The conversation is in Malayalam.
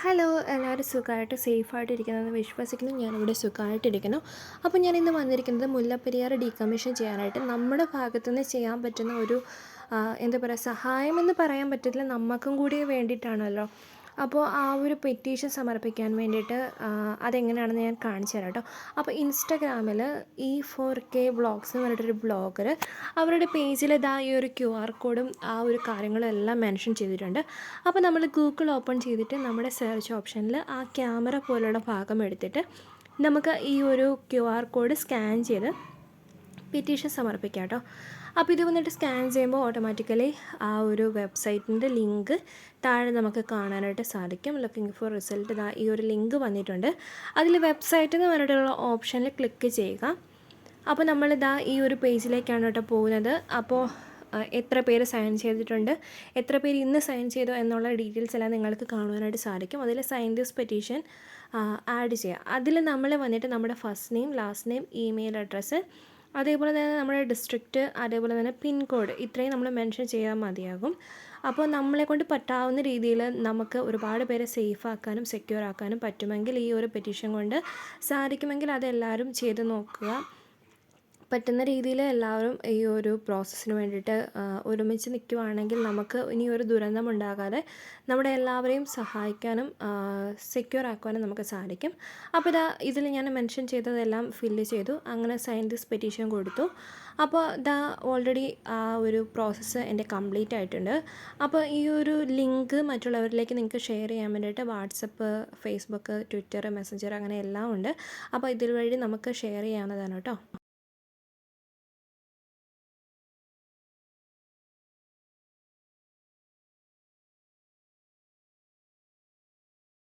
ഹലോ എല്ലാവരും സുഖമായിട്ട് സേഫായിട്ട് ഇരിക്കുന്നതെന്ന് വിശ്വസിക്കുന്നു. ഞാനിവിടെ സുഖമായിട്ടിരിക്കുന്നു. അപ്പോൾ ഞാൻ ഇന്ന് വന്നിരിക്കുന്നത് മുല്ലപ്പെരിയാർ ഡീകമ്മീഷൻ ചെയ്യാനായിട്ട് നമ്മുടെ ഭാഗത്തുനിന്ന് ചെയ്യാൻ പറ്റുന്ന ഒരു എന്താ പറയുക, സഹായമെന്ന് പറയാൻ പറ്റില്ല, നമുക്കും കൂടി വേണ്ടിയിട്ടാണല്ലോ. അപ്പോൾ ആ ഒരു പെറ്റീഷൻ സമർപ്പിക്കാൻ വേണ്ടിയിട്ട് അതെങ്ങനെയാണെന്ന് ഞാൻ കാണിച്ചു തരാം കേട്ടോ. അപ്പോൾ ഇൻസ്റ്റഗ്രാമിൽ E4K വ്ളോഗ്സ് എന്ന് പറഞ്ഞിട്ടൊരു ബ്ലോഗർ അവരുടെ പേജിൽ ഇതാ ഈ ഒരു QR കോഡും ആ ഒരു കാര്യങ്ങളും എല്ലാം മെൻഷൻ ചെയ്തിട്ടുണ്ട്. അപ്പോൾ നമ്മൾ ഗൂഗിൾ ഓപ്പൺ ചെയ്തിട്ട് നമ്മുടെ സെർച്ച് ഓപ്ഷനിൽ ആ ക്യാമറ പോലുള്ള ഭാഗം എടുത്തിട്ട് നമുക്ക് ഈ ഒരു QR കോഡ് സ്കാൻ ചെയ്ത് പെറ്റീഷൻ സമർപ്പിക്കാം കേട്ടോ. അപ്പോൾ ഇത് വന്നിട്ട് സ്കാൻ ചെയ്യുമ്പോൾ ഓട്ടോമാറ്റിക്കലി ആ ഒരു വെബ്സൈറ്റിൻ്റെ ലിങ്ക് താഴെ നമുക്ക് കാണാനായിട്ട് സാധിക്കും. ലുക്കിംഗ് ഫോർ റിസൾട്ട് ഇതാ ഈ ഒരു ലിങ്ക് വന്നിട്ടുണ്ട്. അതിൽ വെബ്സൈറ്റ് എന്ന് പറഞ്ഞിട്ടുള്ള ഓപ്ഷനിൽ ക്ലിക്ക് ചെയ്യുക. അപ്പോൾ നമ്മളിതാ ഈ ഒരു പേജിലേക്കാണ് കേട്ടോ പോകുന്നത്. അപ്പോൾ എത്ര പേര് സൈൻ ചെയ്തിട്ടുണ്ട്, എത്ര പേര് ഇന്ന് സൈൻ ചെയ്തു എന്നുള്ള ഡീറ്റെയിൽസ് എല്ലാം നിങ്ങൾക്ക് കാണുവാനായിട്ട് സാധിക്കും. അതിൽ സൈൻ ദിസ് പെറ്റീഷൻ ആഡ് ചെയ്യുക. അതിൽ നമ്മൾ വന്നിട്ട് നമ്മുടെ first name, last name, email address, അതേപോലെ തന്നെ നമ്മുടെ ഡിസ്ട്രിക്റ്റ്, അതേപോലെ തന്നെ പിൻകോഡ്, ഇത്രയും നമ്മൾ മെൻഷൻ ചെയ്യാൻ മതിയാകും. അപ്പോൾ നമ്മളെക്കൊണ്ട് പറ്റാവുന്ന രീതിയിൽ നമുക്ക് ഒരുപാട് പേരെ സേഫ് ആക്കാനും സെക്യൂർ ആക്കാനും പറ്റുമെങ്കിൽ, ഈ ഒരു പെറ്റീഷൻ കൊണ്ട് സാധിക്കുമെങ്കിൽ അതെല്ലാവരും ചെയ്ത് നോക്കുക. പറ്റുന്ന രീതിയിൽ എല്ലാവരും ഈ ഒരു പ്രോസസ്സിന് വേണ്ടിയിട്ട് ഒരുമിച്ച് നിൽക്കുവാണെങ്കിൽ നമുക്ക് ഇനി ഒരു ദുരന്തം ഉണ്ടാകാതെ നമ്മുടെ എല്ലാവരെയും സഹായിക്കാനും സെക്യൂർ ആക്കുവാനും നമുക്ക് സാധിക്കും. അപ്പോൾ ഇതിൽ ഞാൻ മെൻഷൻ ചെയ്തതെല്ലാം ഫില്ല് ചെയ്തു. അങ്ങനെ സൈൻ ദിസ് പെറ്റീഷൻ കൊടുത്തു. അപ്പോൾ ഓൾറെഡി ആ ഒരു പ്രോസസ്സ് എൻ്റെ കംപ്ലീറ്റ് ആയിട്ടുണ്ട്. അപ്പോൾ ഈ ഒരു ലിങ്ക് മറ്റുള്ളവരിലേക്ക് നിങ്ങൾക്ക് ഷെയർ ചെയ്യാൻ വേണ്ടിയിട്ട് വാട്സപ്പ്, ഫേസ്ബുക്ക്, ട്വിറ്റർ, മെസ്സഞ്ചർ അങ്ങനെ എല്ലാം ഉണ്ട്. അപ്പോൾ ഇതിൽ വഴി നമുക്ക് ഷെയർ ചെയ്യാവുന്നതാണ് കേട്ടോ.